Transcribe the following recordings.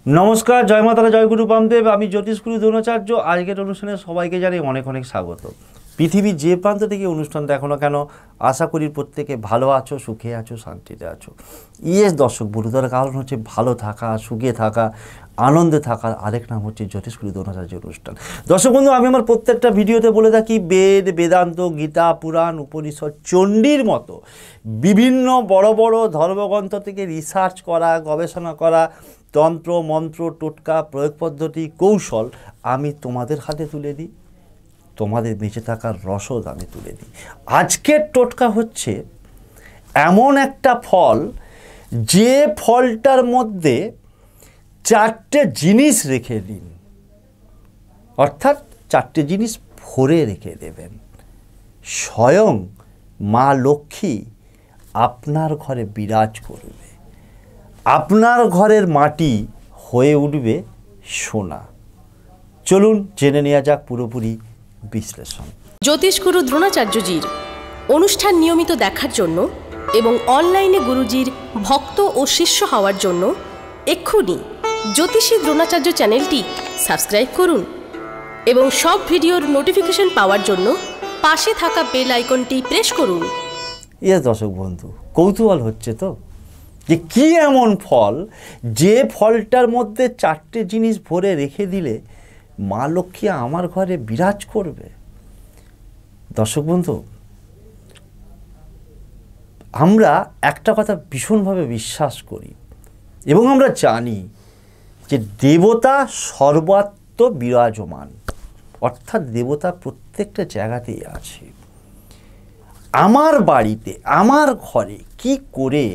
নমস্কার, জয় মাতারা, জয় গুরু বামদেব। আমি জ্যোতিষগুরু দ্রোণাচার্য। আজকের অনুষ্ঠানে সবাইকে জানাই অনেক অনেক স্বাগত। পৃথিবীর যে প্রান্ত থেকে অনুষ্ঠান দেখো না কেন, আশা করি প্রত্যেকে ভালো আছো, সুখে আছো, শান্তিতে আছো। ইয়েস দর্শক বন্ধু, তার কারণ হচ্ছে ভালো থাকা, সুখে থাকা, আনন্দে থাকার আরেক নাম হচ্ছে জ্যোতিষগুরু দ্রোণাচার্য অনুষ্ঠান। দর্শক বন্ধু, আমি আমার প্রত্যেকটা ভিডিওতে বলে থাকি বেদ, বেদান্ত, গীতা, পুরাণ, উপনিষদ, চণ্ডীর মতো বিভিন্ন বড় বড় ধর্মগ্রন্থ থেকে রিসার্চ করা, গবেষণা করা তন্ত্র, মন্ত্র, টোটকা, প্রয়োগ পদ্ধতি, কৌশল আমি তোমাদের হাতে তুলে দিই, তোমাদের বেঁচে থাকার রসদ আমি তুলে দিই। আজকের টোটকা হচ্ছে এমন একটা ফল, যে ফলটার মধ্যে 4টে জিনিস রেখে দিন, অর্থাৎ 4টে জিনিস ভরে রেখে দেবেন। স্বয়ং মা লক্ষ্মী আপনার ঘরে বিরাজ করবে, আপনার ঘরের মাটি হয়ে উঠবে সোনা। চলুন জেনে নেওয়া যাক পুরোপুরি বিশ্লেষণ। জ্যোতিষগুরু দ্রোণাচার্যজির অনুষ্ঠান নিয়মিত দেখার জন্য এবং অনলাইনে গুরুজির ভক্ত ও শিষ্য হওয়ার জন্য এক্ষুনি জ্যোতিষী দ্রোণাচার্য চ্যানেলটি সাবস্ক্রাইব করুন এবং সব ভিডিওর নোটিফিকেশন পাওয়ার জন্য পাশে থাকা বেল আইকনটি প্রেস করুন। দর্শক বন্ধু, কৌতূহল হচ্ছে তো যে কী এমন ফল, যে ফলটার মধ্যে 4টে জিনিস ভরে রেখে দিলে মা লক্ষ্মী আমার ঘরে বিরাজ করবে। দর্শক বন্ধু, আমরা একটা কথা ভীষণভাবে বিশ্বাস করি এবং আমরা জানি যে দেবতা সর্বত্র বিরাজমান, অর্থাৎ দেবতা প্রত্যেকটা জায়গাতেই আছে। আমার বাড়িতে, আমার ঘরে কি করে,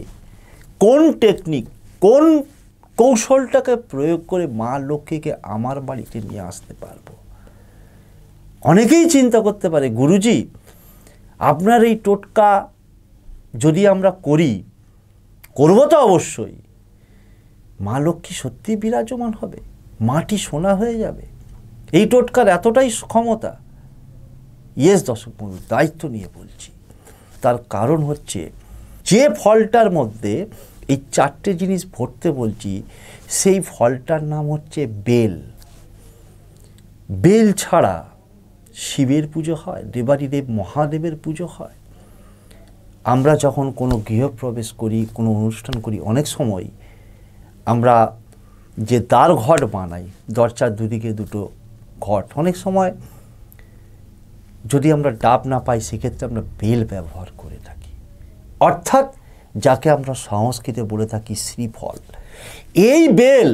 কোন টেকনিক, কোন কৌশলটাকে প্রয়োগ করে মা লক্ষ্মীকে আমার বাড়িতে নিয়ে আসতে পারবো। অনেকেই চিন্তা করতে পারে, গুরুজি আপনার এই টোটকা যদি আমরা করবো তো অবশ্যই মা লক্ষ্মী সত্যি বিরাজমান হবে, মাটি সোনা হয়ে যাবে, এই টোটকার এতটাই ক্ষমতা। ইয়েস দর্শক বন্ধু, দায়িত্ব নিয়ে বলছি। তার কারণ হচ্ছে যে ফলটার মধ্যে এই 4টে জিনিস ভরতে বলছি, সেই ফলটার নাম হচ্ছে বেল। বেল ছাড়া শিবের পুজো হয়, দেবাদিদেব মহাদেবের পুজো হয়। আমরা যখন কোনো গৃহপ্রবেশ করি, কোনো অনুষ্ঠান করি, অনেক সময় আমরা যে দ্বার ঘট বানাই, দরজার দুদিকে দুটো ঘট, অনেক সময় যদি আমরা ডাব না পাই সেক্ষেত্রে আমরা বেল ব্যবহার করে থাকি, অর্থাৎ যাকে আমরা সংস্কৃতে বলে থাকি শ্রীফল। এই বেল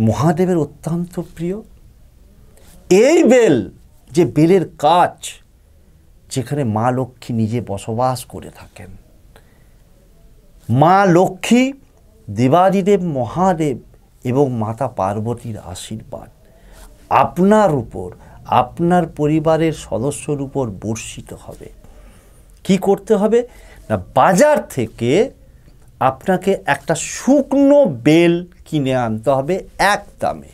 মহাদেবের অত্যন্ত প্রিয়। এই বেল, যে বেলের কাজ, যেখানে মা লক্ষ্মী নিজে বসবাস করে থাকেন। মা লক্ষ্মী, দেবাদিদেব মহাদেব এবং মাতা পার্বতীর আশীর্বাদ আপনার উপর, আপনার পরিবারের সদস্যর উপর বর্ষিত হবে। কি করতে হবে না, বাজার থেকে আপনাকে একটা শুকনো বেল কিনে আনতে হবে এক দামে।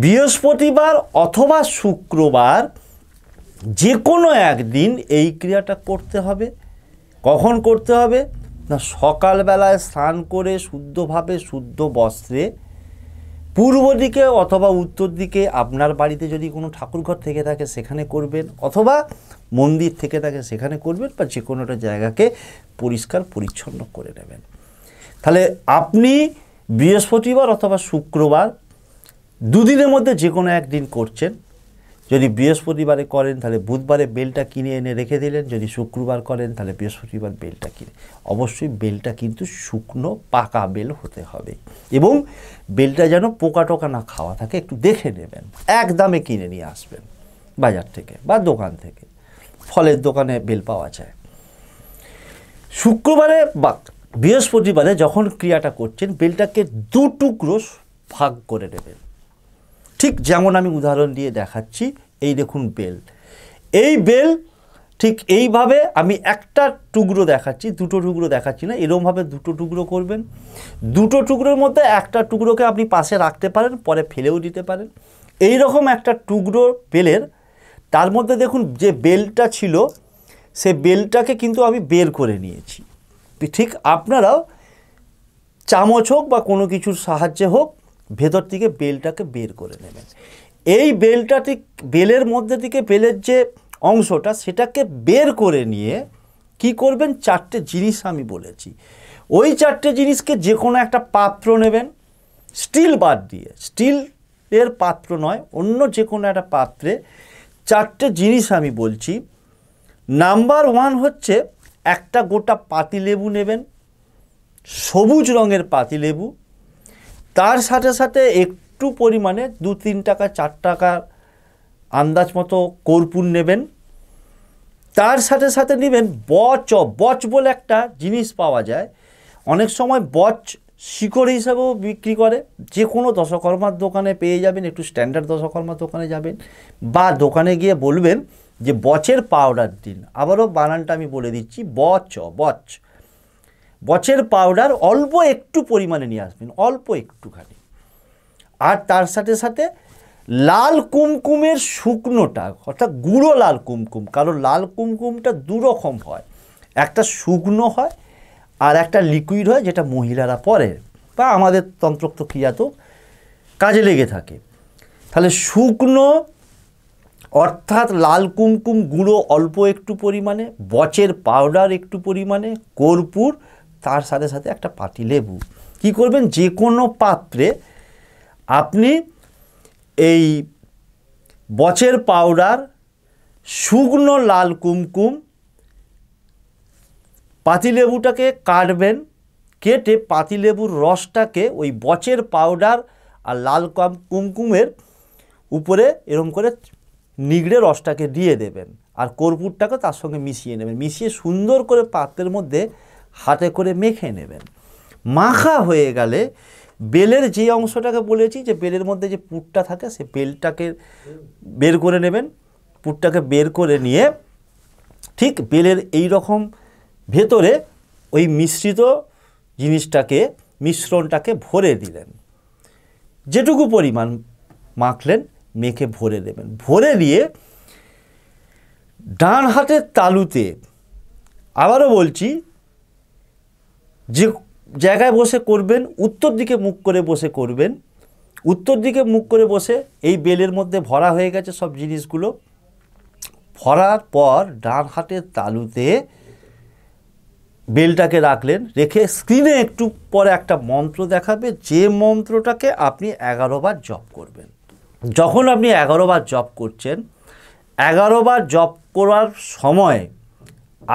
বৃহস্পতিবার অথবা শুক্রবার যে কোনো একদিন এই ক্রিয়াটা করতে হবে। কখন করতে হবে না, সকালবেলায় স্নান করে শুদ্ধভাবে শুদ্ধ বস্ত্রে পূর্ব দিকে অথবা উত্তর দিকে, আপনার বাড়িতে যদি কোনো ঠাকুরঘর থেকে থাকে সেখানে করবেন, অথবা মন্দির থেকে থাকে সেখানে করবেন, বা যে কোনো একটা জায়গাকে পরিষ্কার পরিচ্ছন্ন করে নেবেন। তাহলে আপনি বৃহস্পতিবার অথবা শুক্রবার দুদিনের মধ্যে যে কোনো একদিন করছেন। যদি বৃহস্পতিবারে করেন তাহলে বুধবারে বেলটা কিনে এনে রেখে দিলেন, যদি শুক্রবার করেন তাহলে বৃহস্পতিবার বেলটা কিনে। অবশ্যই বেলটা কিন্তু শুকনো পাকা বেল হতে হবে এবং বেলটা যেন পোকা টোকা না খাওয়া থাকে, একটু দেখে নেবেন। এক দামে কিনে নিয়ে আসবেন বাজার থেকে বা দোকান থেকে, ফলের দোকানে বেল পাওয়া যায়। শুক্রবারে বা বৃহস্পতিবারে যখন ক্রিয়াটা করছেন, বেলটাকে 2 টুকরো ভাগ করে নেবেন। ঠিক যেমন আমি উদাহরণ দিয়ে দেখাচ্ছি, এই দেখুন বেল, এই বেল ঠিক এইভাবে আমি একটা টুকরো দেখাচ্ছি, 2টো টুকরো দেখাচ্ছি না, এরকমভাবে 2টো টুকরো করবেন। 2টো টুকরোর মধ্যে একটা টুকরোকে আপনি পাশে রাখতে পারেন, পরে ফেলেও দিতে পারেন। এই রকম একটা টুকরো বেলের, তার মধ্যে দেখুন যে বেলটা ছিল সে বেলটাকে কিন্তু আমি বের করে নিয়েছি। ঠিক আপনারাও চামচ হোক বা কোনো কিছুর সাহায্যে হোক ভেতর থেকে বেলটাকে বের করে নেবেন। এই বেলের মধ্যে থেকে বেলের যে অংশটা সেটাকে বের করে নিয়ে কি করবেন, 4টে জিনিস আমি বলেছি, ওই 4টে জিনিসকে যে কোনো একটা পাত্র নেবেন, স্টিল বাদ দিয়ে, স্টিলের পাত্র নয়, অন্য যে কোনো একটা পাত্রে 4টে জিনিস আমি বলছি। নাম্বার 1 হচ্ছে একটা গোটা পাতিলেবু নেবেন, সবুজ রঙের পাতিলেবু। তার সাথে সাথে একটু পরিমাণে 2-3 টাকা 4 টাকার আন্দাজ মতো কর্পূর নেবেন। তার সাথে সাথে নেবেন বচ বলে একটা জিনিস পাওয়া যায়, অনেক সময় বচ শিকড় হিসাবেও বিক্রি করে, যে কোনো দশকর্মার দোকানে পেয়ে যাবেন, একটু স্ট্যান্ডার্ড দশকর্মার দোকানে যাবেন বা দোকানে গিয়ে বলবেন যে বচের পাউডার দিন। আবারও বানানটা আমি বলে দিচ্ছি, বচের পাউডার অল্প একটু পরিমাণে নিয়ে আসবেন, অল্প একটুখানি। আর তার সাথে সাথে লাল কুমকুমের শুকনোটা, অর্থাৎ গুঁড়ো লাল কুমকুম, কারণ লাল কুমকুমটা 2 রকম হয়, একটা শুকনো হয় আর একটা লিকুইড হয়, যেটা মহিলারা পরে বা আমাদের তন্ত্রোক্ত ক্রিয়াতেও কাজে লেগে থাকে। তাহলে শুকনো অর্থাৎ লাল কুমকুম গুঁড়ো অল্প একটু পরিমাণে, বচের পাউডার একটু পরিমাণে, কর্পূর, তার সাথে সাথে একটা পাতিলেবু। কি করবেন, যে কোনো পাত্রে আপনি এই বচের পাউডার, শুকনো লাল কুমকুম, পাতিলেবুটাকে কাটবেন, কেটে পাতিলেবুর রসটাকে ওই বচের পাউডার আর লাল কুমকুমের উপরে এরকম করে নিগড়ে রসটাকে দিয়ে দেবেন, আর কর্পূরটাকে তার সঙ্গে মিশিয়ে নেবেন। মিশিয়ে সুন্দর করে পাত্রের মধ্যে হাতে করে মেখে নেবেন। মাখা হয়ে গেলে বেলের যে অংশটাকে বলেছি, যে বেলের মধ্যে যে পুরটা থাকে, সে বেলটাকে বের করে নেবেন। পুরটাকে বের করে নিয়ে ঠিক বেলের এই রকম ভেতরে ওই মিশ্রিত মিশ্রণটাকে ভরে দিলেন। যেটুকু পরিমাণ মাখলেন মেখে ভরে দেবেন। ভরে দিয়ে ডান হাতের তালুতে, আবারও বলছি, যে জায়গায় বসে করবেন উত্তর দিকে মুখ করে বসে করবেন। উত্তর দিকে মুখ করে বসে এই বেলের মধ্যে ভরা হয়ে গেছে সব জিনিসগুলো। ভরার পর ডান হাতের তালুতে বেলটাকে রাখলেন, রেখে স্ক্রিনে একটু পরে একটা মন্ত্র দেখাবে, যে মন্ত্রটাকে আপনি 11 বার জপ করবেন। যখন আপনি 11 বার জপ করছেন, 11 বার জপ করার সময়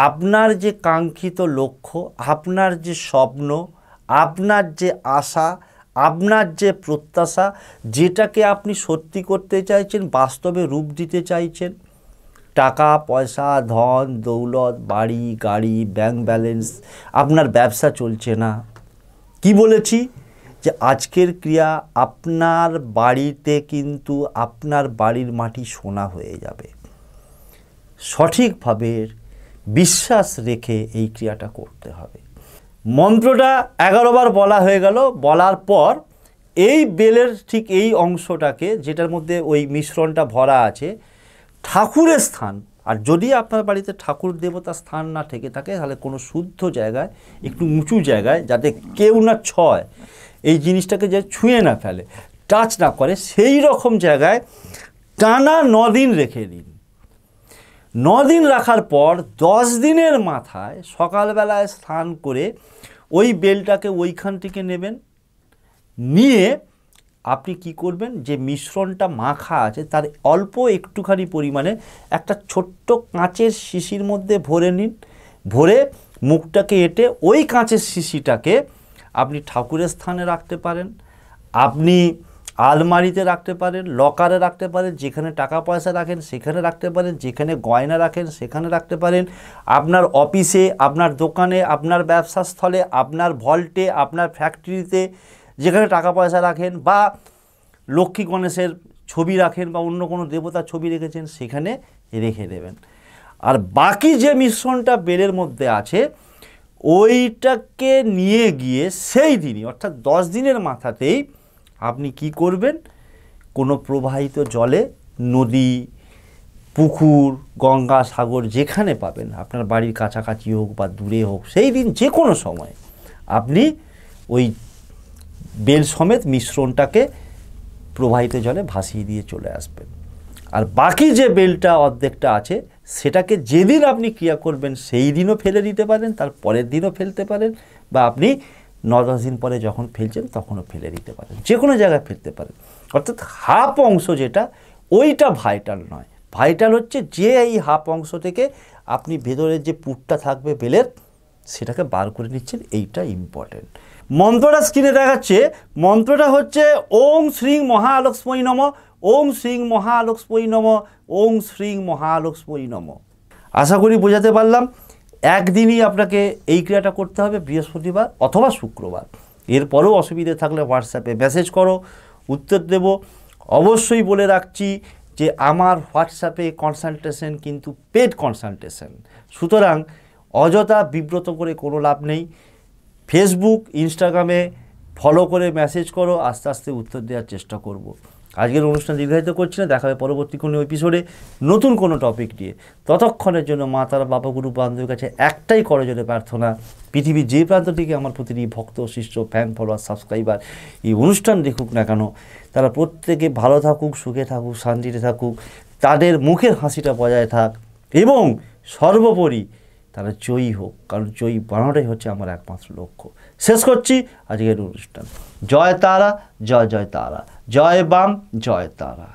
আপনার যে কাঙ্ক্ষিত লক্ষ্য, আপনার যে স্বপ্ন, আপনার যে আশা, আপনার যে প্রত্যাশা, যেটাকে আপনি সত্যি করতে চাইছেন, বাস্তবে রূপ দিতে চাইছেন, টাকা পয়সা, ধন দৌলত, বাড়ি গাড়ি, ব্যাংক ব্যালেন্স, আপনার ব্যবসা চলছে না, কি বলেছি যে আজকের ক্রিয়া আপনার বাড়িতে কিন্তু আপনার বাড়ির মাটি সোনা হয়ে যাবে। সঠিকভাবে বিশ্বাস রেখে এই ক্রিয়াটা করতে হবে। মন্ত্রটা 11 বার বলা হয়ে গেল। বলার পর এই বেলের ঠিক এই অংশটাকে, যেটার মধ্যে ওই মিশ্রণটা ভরা আছে, ঠাকুরের স্থান, আর যদি আপনার বাড়িতে ঠাকুর দেবতা স্থান না থেকে থাকে, তাহলে কোনো শুদ্ধ জায়গায়, একটু উঁচু জায়গায়, যাতে কেউ না ছয়, এই জিনিসটাকে যে ছুঁয়ে না ফেলে, টাচ না করে, সেই রকম জায়গায় টানা 9 দিন রেখে দিন। 9 দিন রাখার পর 10 দিনের মাথায় সকালবেলায় স্নান করে ওই বেলটাকে ওইখান থেকে নেবেন। নিয়ে আপনি কি করবেন, যে মিশ্রণটা মাখা আছে তার অল্প একটুখানি পরিমাণে একটা ছোট্ট কাঁচের শিশির মধ্যে ভরে নিন। ভরে মুখটাকে এঁটে ওই কাঁচের শিশিটাকে আপনি ঠাকুরের স্থানে রাখতে পারেন, আপনি আলমারিতে রাখতে পারেন, লকারে রাখতে পারেন, যেখানে টাকা পয়সা রাখেন সেখানে রাখতে পারেন, যেখানে গয়না রাখেন সেখানে রাখতে পারেন, আপনার অফিসে, আপনার দোকানে, আপনার ব্যবসা স্থলে, আপনার ভল্টে, আপনার ফ্যাক্টরিতে, যেখানে টাকা পয়সা রাখেন, বা লক্ষ্মী গণেশের ছবি রাখেন বা অন্য কোনো দেবতার ছবি রেখেছেন সেখানে রেখে দেবেন। আর বাকি যে মিশ্রণটা বেলের মধ্যে আছে ওইটাকে নিয়ে গিয়ে সেই দিনই, অর্থাৎ 10 দিনের মাথাতেই আপনি কি করবেন, কোনো প্রবাহিত জলে, নদী, পুকুর, গঙ্গা, সাগর, যেখানে পাবেন, আপনার বাড়ির কাছাকাছি হোক বা দূরে হোক, সেই দিন যে কোনো সময় আপনি ওই বেল সমেত মিশ্রণটাকে প্রবাহিত জলে ভাসিয়ে দিয়ে চলে আসবেন। আর বাকি যে বেলটা অর্ধেকটা আছে সেটাকে যেদিন আপনি ক্রিয়া করবেন সেই দিনও ফেলে দিতে পারেন, তার পরের দিনও ফেলতে পারেন, বা আপনি 9-10 দিন পরে যখন ফেলছেন তখনও ফেলে দিতে পারেন, যে কোনো জায়গায় ফেলতে পারেন। অর্থাৎ হাফ অংশ যেটা ওইটা ভাইটাল নয়, ভাইটাল হচ্ছে যে এই হাফ অংশ থেকে আপনি ভেতরের যে পুরটা থাকবে বেলের সেটাকে বার করে নিচ্ছেন, এইটা ইম্পর্টেন্ট। মন্ত্রটা স্ক্রিনে দেখাচ্ছে, মন্ত্রটা হচ্ছে ওং শ্রীং মহালক্ষ্মী নম, ওং শ্রীং মহালক্ষ্মী নম, ওং শ্রীং মহালক্ষ্মী নম। আশা করি বোঝাতে পারলাম। একদিনই আপনাকে এই ক্রিয়াটা করতে হবে, বৃহস্পতিবার অথবা শুক্রবার। এরপরেও অসুবিধে থাকলে হোয়াটসঅ্যাপে মেসেজ করো, উত্তর দেব। অবশ্যই বলে রাখছি যে আমার হোয়াটসঅ্যাপে কনসালটেশন কিন্তু পেড কনসালটেশন, সুতরাং অযথা বিব্রত করে কোনো লাভ নেই। ফেসবুক ইনস্টাগ্রামে ফলো করে মেসেজ করো, আস্তে আস্তে উত্তর দেওয়ার চেষ্টা করব। আজকের অনুষ্ঠান দীর্ঘায়িত করছি না, দেখা হবে পরবর্তী কোনো এপিসোডে নতুন কোনো টপিক নিয়ে। ততক্ষণের জন্য মা তারা, বাবা, গুরু, বান্ধবের কাছে একটাই করজোড়ে প্রার্থনা, পৃথিবীর যে প্রান্ত থেকে আমার প্রতিটি ভক্ত, শিষ্য, ফ্যান, ফলোয়ার, সাবস্ক্রাইবার এই অনুষ্ঠান দেখুক না কেন, তারা প্রত্যেকে ভালো থাকুক, সুখে থাকুক, শান্তিতে থাকুক, তাদের মুখের হাসিটা বজায় থাক, এবং সর্বোপরি তারা জয়ী হোক, কারণ জয়ী বানানোটাই হচ্ছে আমার একমাত্র লক্ষ্য। শেষ করছি আজকের অনুষ্ঠান। জয় তারা, জয় জয় তারা, জয় বাম, জয় তারা।